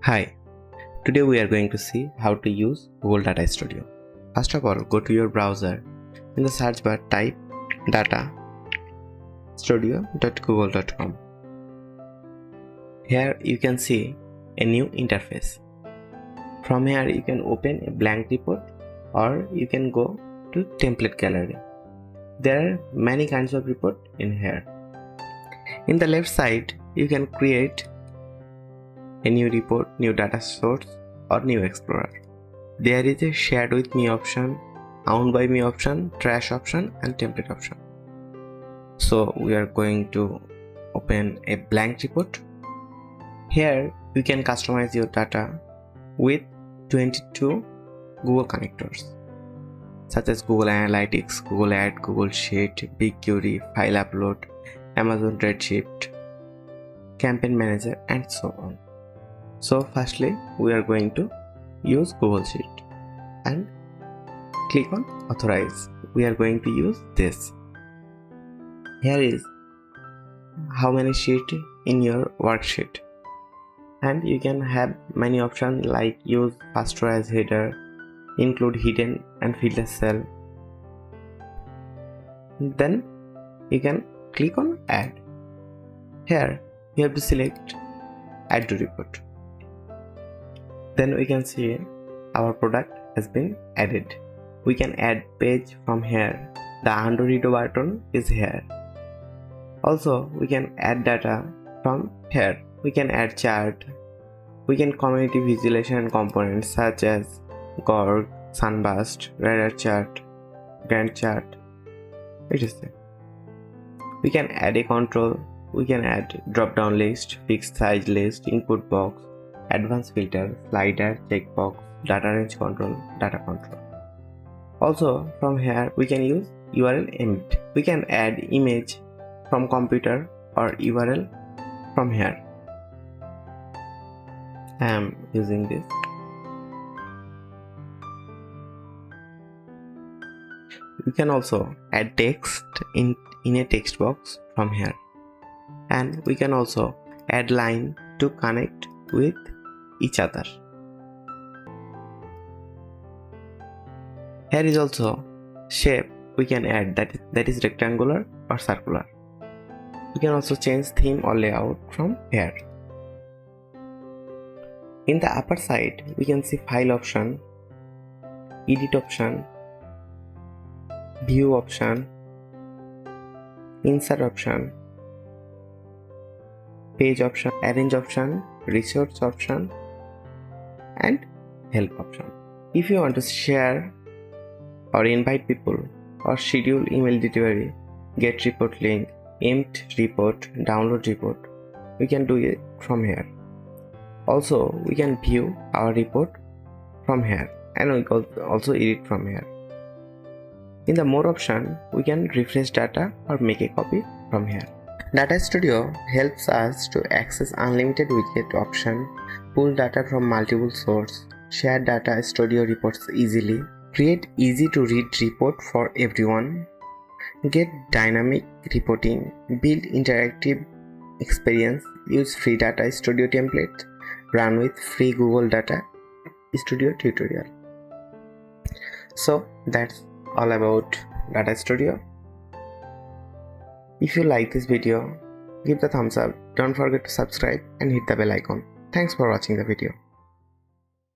Hi, today we are going to see how to use Google Data Studio. First of all, go to your browser. In the search bar, type datastudio.google.com. Here you can see a new interface. From here you can open a blank report or you can go to template gallery. There are many kinds of report in here. In the left side you can create a new report, new data source or new explorer. There is a shared with me option, owned by me option, trash option and template option. So we are going to open a blank report. Here you can customize your data with 22 Google connectors such as Google Analytics, Google Ads, Google Sheet, BigQuery, File Upload, Amazon Redshift, Campaign Manager and so on. So firstly we are going to use Google Sheet and click on authorize. We are going to use this. Here is how many sheets in your worksheet, and you can have many options like use pasteurize header, include hidden and filter cell. Then you can click on add. Here you have to select add to report. Then we can see our product has been added. We can add page from here. The undo redo button is here. Also we can add data from here. We can add chart. We can community visualization components such as Gorg, Sunburst, Radar chart, Gantt chart, etc. We can add a control. We can add drop down list, fixed size list, input box, advanced filter, slider, checkbox, data range control, data control. Also from here we can use URL emit. We can add image from computer or URL from here. I am using this. We can also add text in a text box from here, and we can also add line to connect with each other. Here is also shape we can add, that is rectangular or circular. We can also change theme or layout from here. In the upper side we can see file option, edit option, view option, insert option, page option, arrange option, resource option and help option. If you want to share or invite people or schedule email delivery, get report link, empt report, download report, we can do it from here. Also we can view our report from here and we can also edit from here. In the more option we can refresh data or make a copy from here. Data Studio helps us to access unlimited widget option, pull data from multiple sources, share Data Studio reports easily, create easy to read report for everyone, get dynamic reporting, build interactive experience, use free Data Studio template, run with free Google Data Studio tutorial. So that's all about Data Studio. If you like this video, give the thumbs up, don't forget to subscribe and hit the bell icon. Thanks for watching the video.